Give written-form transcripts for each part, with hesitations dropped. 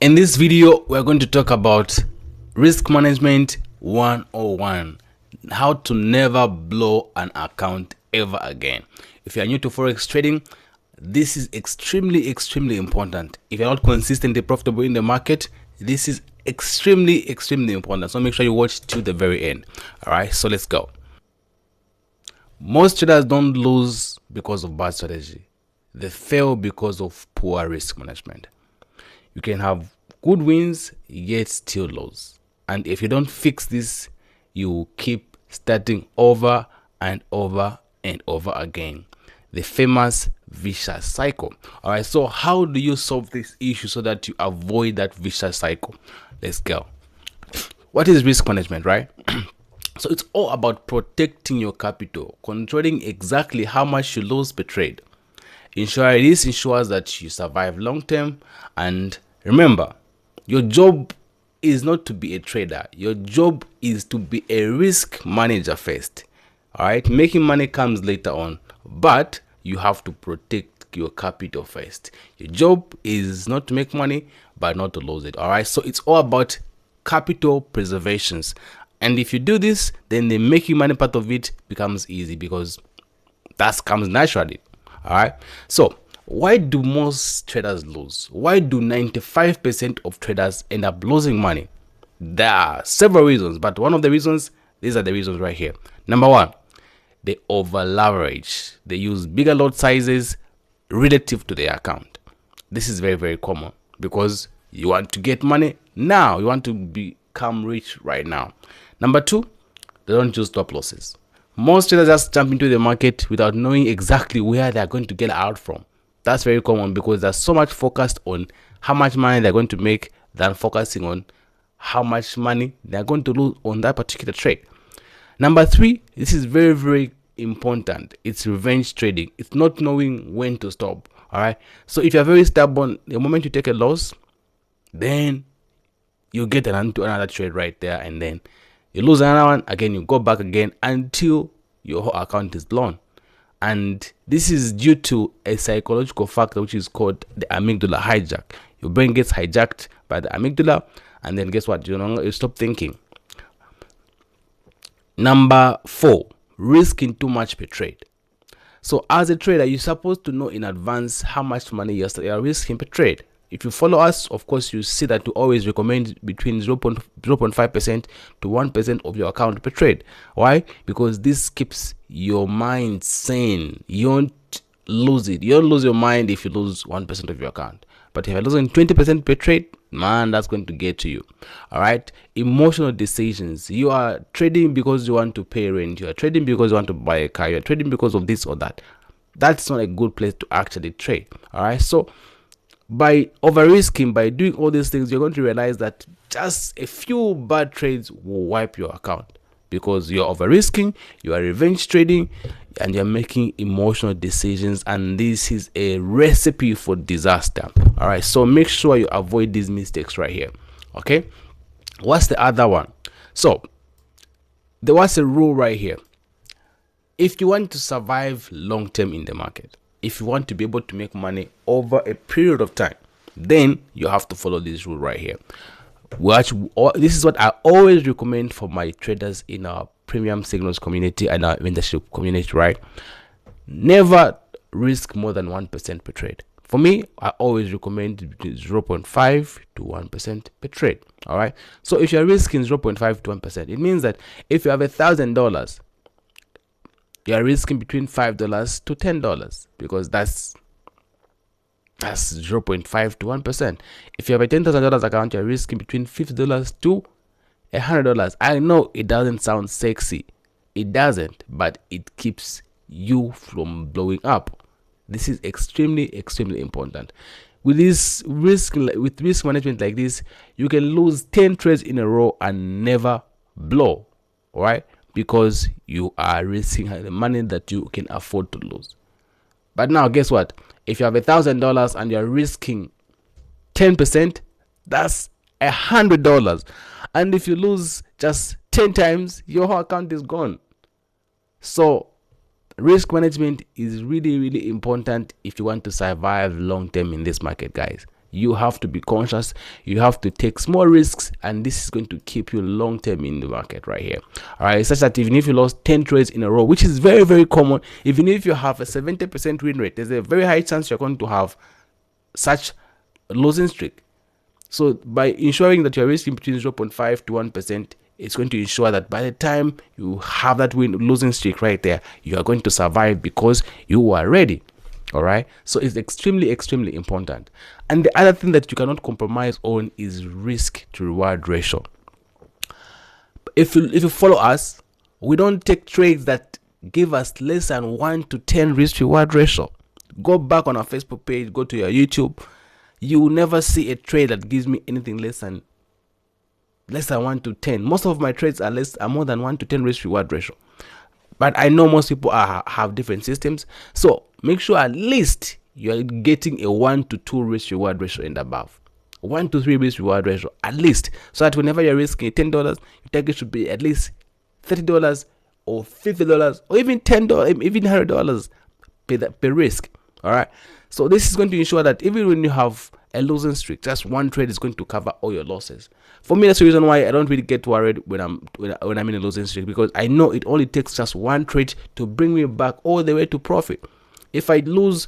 In this video, we're going to talk about risk management 101, how to never blow an account ever again. If you are new to forex trading, this is extremely important. If you're not consistently profitable in the market, this is extremely important. So make sure you watch till the very end. All right, so let's go. Most traders don't lose because of bad strategy. They fail because of poor risk management. You can have good wins yet still lose, and if you don't fix this, you keep starting over and over and over again. The famous vicious cycle. All right, so how do you solve this issue so that you avoid that vicious cycle? Let's go. What is risk management, right? So it's all about protecting your capital, controlling exactly how much you lose per trade. This ensures that you survive long term. And remember, your job is not to be a trader. Your job is to be a risk manager first. All right, making money comes later on, but you have to protect your capital first. Your job is not to make money, but not to lose it. All right, so it's all about capital preservations. And if you do this, then the making money part of it becomes easy because that comes naturally. All right, so why do most traders lose? Why do 95% of traders end up losing money? There are several reasons, but one of the reasons, these are the reasons right here. Number one, they over leverage. They use bigger lot sizes relative to their account. This is very common because you want to get money now. You want to become rich right now. Number two, they don't use stop losses. Most traders just jump into the market without knowing exactly where they're going to get out from. That's very common because they're so much focused on how much money they're going to make than focusing on how much money they're going to lose on that particular trade. Number three, this is very important. It's revenge trading. It's not knowing when to stop. All right. So if you're very stubborn, the moment you take a loss, then you get into another trade right there, and then you lose another one again. You go back again until your whole account is blown. And this is due to a psychological factor which is called the amygdala hijack. Your brain gets hijacked by the amygdala, and then guess what? You stop thinking. Number four, risking too much per trade. So as a trader, you're supposed to know in advance how much money you're risking per trade. If you follow us, of course, you see that we always recommend between 0.5% to 1% of your account per trade. Why? Because this keeps your mind sane. You don't lose it. You don't lose your mind if you lose 1% of your account. But if you're losing 20% per trade, man, that's going to get to you. All right. Emotional decisions. You are trading because you want to pay rent. You are trading because you want to buy a car. You are trading because of this or that. That's not a good place to actually trade. All right. So by over-risking, by doing all these things, you're going to realize that just a few bad trades will wipe your account because you're over-risking, you are revenge trading, and you're making emotional decisions, and this is a recipe for disaster. All right, so make sure you avoid these mistakes right here. Okay, what's the other one? So there was a rule right here. If you want to survive long-term in the market, if you want to be able to make money over a period of time, then you have to follow this rule right here. This is what I always recommend for my traders in our premium signals community and our mentorship community, right? Never risk more than 1% per trade. For me, I always recommend between 0.5 to 1% per trade. All right. So if you're risking 0.5 to 1%, it means that if you have $1,000, you are risking between $5 to $10 because that's 0.5 to 1%. If you have a $10,000 account, you're risking between $50 to $100. I know it doesn't sound sexy. It doesn't, but it keeps you from blowing up. This is extremely important. With risk management like this, you can lose 10 trades in a row and never blow. All right. Because you are risking the money that you can afford to lose. But now guess what? If you have $1,000 and you're risking 10%, that's $100. And if you lose just 10 times, your whole account is gone. So risk management is really important if you want to survive long term in this market, guys. You have to be conscious. You have to take small risks, and this is going to keep you long term in the market right here. All right, such that even if you lost 10 trades in a row, which is very, very common, even if you have a 70% win rate, there's a very high chance you're going to have such a losing streak. So by ensuring that you're risking between 0.5 to 1%, it's going to ensure that by the time you have that losing streak right there, you are going to survive because you are ready. All right, so it's extremely, extremely important. And the other thing that you cannot compromise on is risk to reward ratio. If you follow us, we don't take trades that give us less than 1 to 10 risk to reward ratio. Go back on our Facebook page, go to your YouTube. You will never see a trade that gives me anything less than 1 to 10. Most of my trades are more than 1 to 10 risk reward ratio. But I know most people have different systems. So make sure at least you are getting a 1 to 2 risk reward ratio and above. 1 to 3 risk reward ratio at least. So that whenever you're risking $10, your target should be at least $30 or $50 or even $10, even $100 per risk. All right. So this is going to ensure that even when you have a losing streak, just one trade is going to cover all your losses. For me, that's the reason why I don't really get worried when I'm in a losing streak, because I know it only takes just one trade to bring me back all the way to profit. If I lose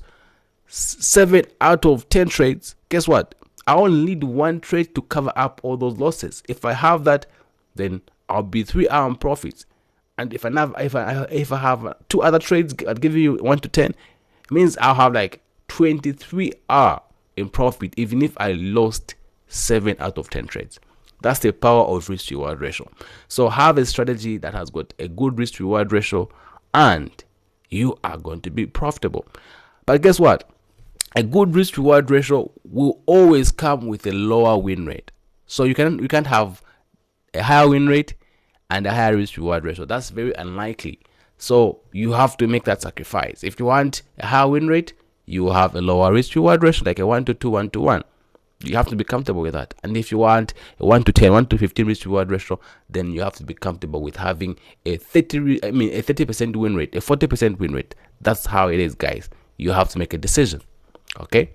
7 out of 10 trades, guess what? I only need one trade to cover up all those losses. If I have that, then I'll be 3 hour profits. And if I have 2 other trades giving you 1 to 10, it means I'll have like 23 hour in profit, even if I lost 7 out of 10 trades. That's the power of risk to reward ratio. So have a strategy that has got a good risk to reward ratio, and you are going to be profitable. But guess what? A good risk to reward ratio will always come with a lower win rate. So you can't have a higher win rate and a higher risk to reward ratio. That's very unlikely. So you have to make that sacrifice. If you want a higher win rate, you will have a lower risk to reward ratio, like a 1 to 2, 1 to 1. You have to be comfortable with that. And if you want a 1 to 10, 1 to 15 risk to reward ratio, then you have to be comfortable with having a 30% win rate, a 40% win rate. That's how it is, guys. You have to make a decision. Okay.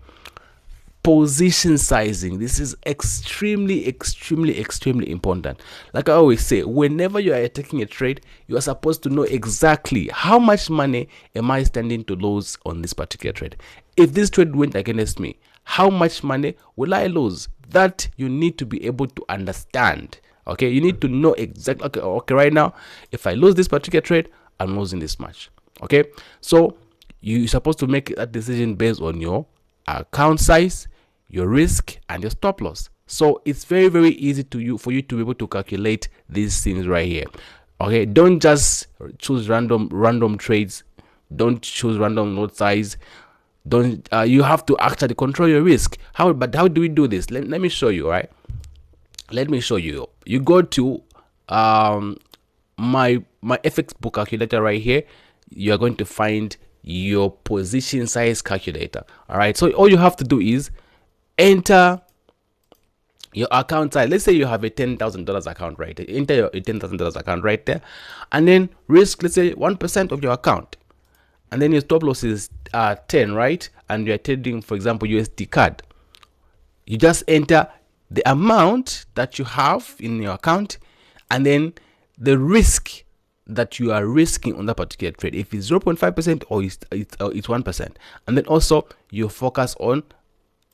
Position sizing. This is extremely, extremely, extremely important. Like I always say, whenever you are taking a trade, you are supposed to know exactly how much money am I standing to lose on this particular trade. If this trade went against me, how much money will I lose? That you need to be able to understand. Okay, you need to know exactly. Okay, right now, if I lose this particular trade, I'm losing this much. Okay, so you're supposed to make that decision based on your account size, your risk, and your stop loss. So it's very, very easy for you to be able to calculate these things right here. Okay, don't just choose random trades. Don't choose random lot size. Don't you have to actually control your risk. How do we do this? Let me show you. All right, let me show you. You go to my FX book calculator right here. You are going to find your position size calculator. All right, so all you have to do is enter your account size. Let's say you have a $10,000 account, right? Enter your $10,000 account right there, and then risk, let's say 1% of your account, and then your stop loss is 10, right? And you're trading, for example, USD card. You just enter the amount that you have in your account, and then the risk that you are risking on that particular trade, if it's 0.5% or it's 1%, and then also you focus on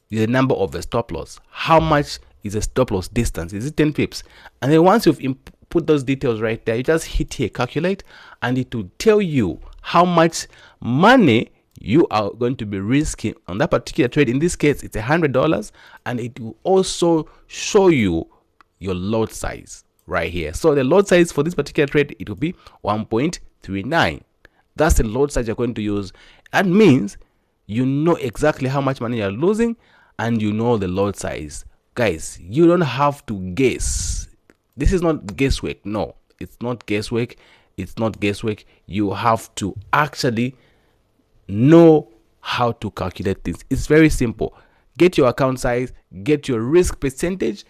the number of the stop loss. How much is the stop loss distance? Is it 10 pips? And then once you've put those details right there, you just hit here, calculate, and it will tell you how much money you are going to be risking on that particular trade. In this case, it's $100, and it will also show you your lot size right here. So the lot size for this particular trade, it will be 1.39. That's the lot size you're going to use. That means you know exactly how much money you're losing, and you know the lot size. Guys, you don't have to guess. This is not guesswork. No, it's not guesswork. It's not guesswork. You have to actually know how to calculate things. It's very simple. Get your account size, get your risk percentage,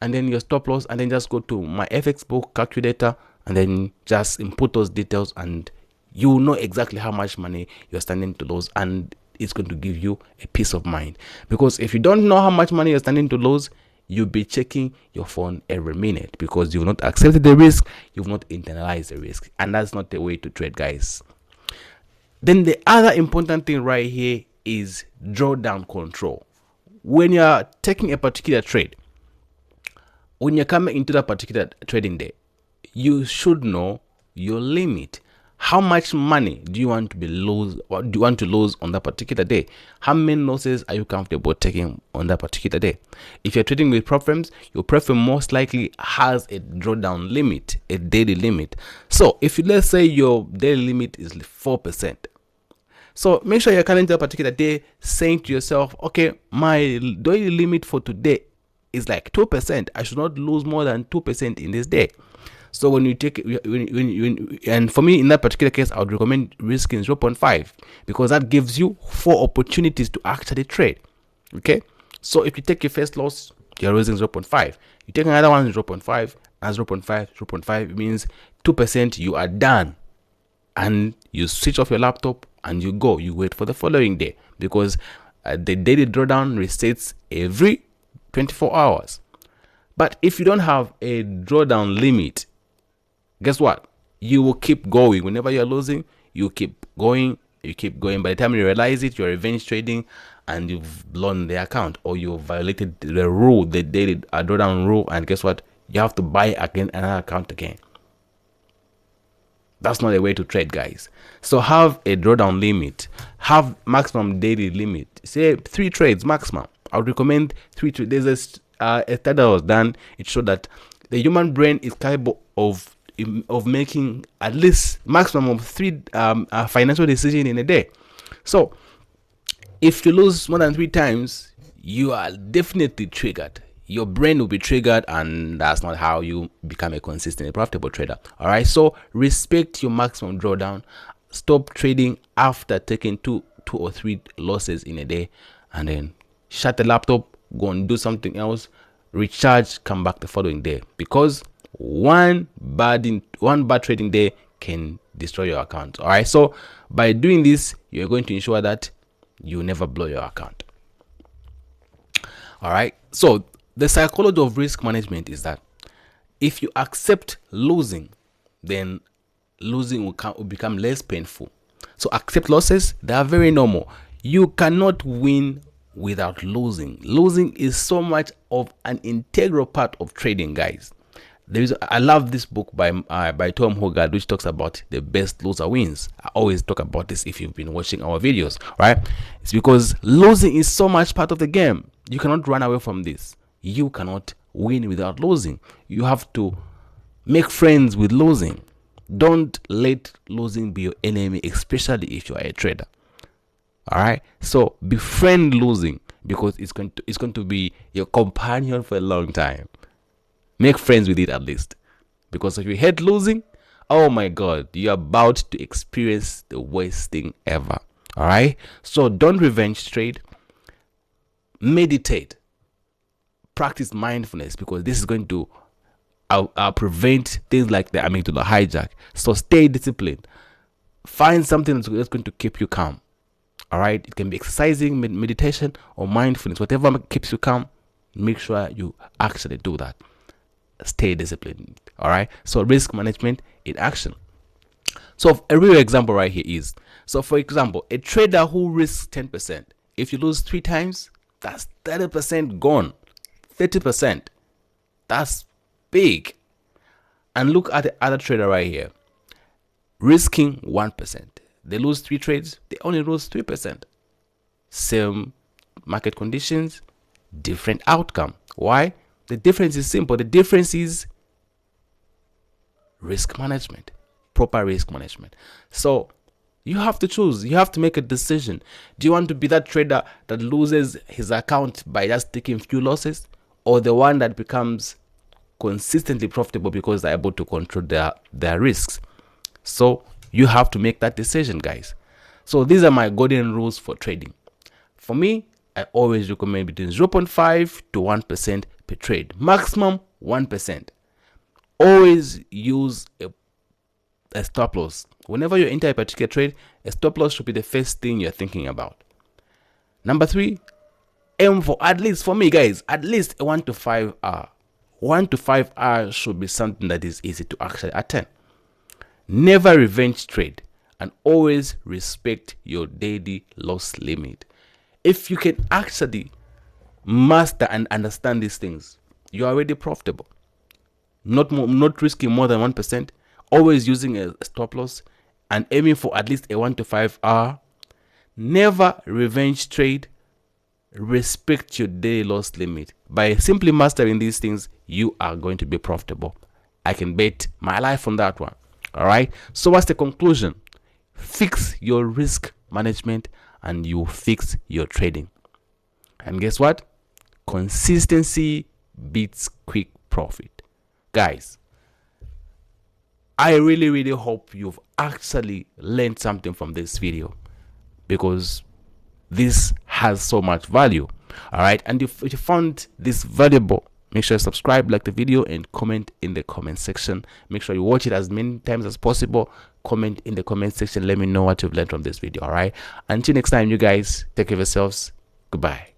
and then your stop loss, and then just go to my FX book calculator, and then just input those details, and you know exactly how much money you're standing to lose. And is going to give you a peace of mind. Because if you don't know how much money you're standing to lose, you'll be checking your phone every minute because you've not accepted the risk, you've not internalized the risk, and that's not the way to trade, guys. Then the other important thing right here is drawdown control. When you're taking a particular trade, when you're coming into that particular trading day, you should know your limit. How much money do you want to lose on that particular day? How many losses are you comfortable taking on that particular day? If you're trading with prop firms, your prop firm most likely has a drawdown limit, a daily limit. So if let's say your daily limit is 4%, so make sure you're coming to a particular day saying to yourself, okay, my daily limit for today is like 2%. I should not lose more than 2% in this day. So when you take and for me in that particular case, I would recommend risking 0.5 because that gives you 4 opportunities to actually trade. Okay, so if you take your first loss, you're losing 0.5. You take another one, 0.5, and 0.5 means 2%. You are done, and you switch off your laptop and you go. You wait for the following day because the daily drawdown resets every 24 hours. But if you don't have a drawdown limit, guess what? You will keep going. Whenever you're losing, you keep going. By the time you realize it, you're revenge trading and you've blown the account, or you violated the rule, the daily drawdown rule, and guess what? You have to buy again another account again. That's not a way to trade, guys. So have a drawdown limit, have maximum daily limit, say 3 trades maximum. I would recommend 3 trades. There's a study that was done. It showed that the human brain is capable of making at least maximum of 3 financial decisions in a day. So if you lose more than 3 times, you are definitely triggered. Your brain will be triggered, and that's not how you become a consistent, profitable trader. All right, so respect your maximum drawdown. Stop trading after taking 2 or 3 losses in a day, and then shut the laptop, go and do something else, recharge, come back the following day, because one bad trading day can destroy your account. All right, so by doing this, you're going to ensure that you never blow your account. All right, so the psychology of risk management is that if you accept losing, then losing will become less painful. So accept losses. They are very normal. You cannot win without losing. Losing is so much of an integral part of trading, guys. I love this book by Tom Hogarth, which talks about the best loser wins. I always talk about this if you've been watching our videos, right? It's because losing is so much part of the game. You cannot run away from this. You cannot win without losing. You have to make friends with losing. Don't let losing be your enemy, especially if you are a trader. All right, so befriend losing because it's going to be your companion for a long time. Make friends with it at least, because if you hate losing, oh my god, you're about to experience the worst thing ever. All right, so don't revenge trade. Meditate, practice mindfulness, because this is going to prevent things like the amygdala hijack. So stay disciplined. Find something that's going to keep you calm. All right, it can be exercising, meditation, or mindfulness. Whatever keeps you calm, make sure you actually do that. Stay disciplined. All right, so risk management in action. So a real example right here is, so for example, a trader who risks 10%, if you lose 3 times, that's 30% gone. 30%, that's big. And look at the other trader right here, risking 1%. They lose 3 trades, they only lose 3%. Same market conditions, different outcome. Why? The difference is simple. The difference is risk management, proper risk management. So you have to choose. You have to make a decision. Do you want to be that trader that loses his account by just taking few losses, or the one that becomes consistently profitable because they're able to control their risks? So you have to make that decision, guys. So these are my golden rules for trading. For me, I always recommend between 0.5 to 1% per trade, maximum 1%. Always use a stop loss. Whenever you enter a particular trade, a stop loss should be the first thing you're thinking about. Number 3, aim for, at least for me guys, at least a 1 to 5 hour. 1 to 5 hours should be something that is easy to actually attain. Never revenge trade, and always respect your daily loss limit. If you can actually master and understand these things, you're already profitable. Not risking more than 1%, always using a stop loss, and aiming for at least a 1 to 5 hour. Never revenge trade. Respect your daily loss limit. By simply mastering these things, you are going to be profitable. I can bet my life on that one. All right. So what's the conclusion? Fix your risk management and you fix your trading. And guess what? Consistency beats quick profit. Guys, I really hope you've actually learned something from this video, because this has so much value. All right, and if you found this valuable, make sure you subscribe, like the video, and comment in the comment section. Make sure you watch it as many times as possible. Comment in the comment section, let me know what you've learned from this video. All right, until next time, you guys, take care of yourselves. Goodbye.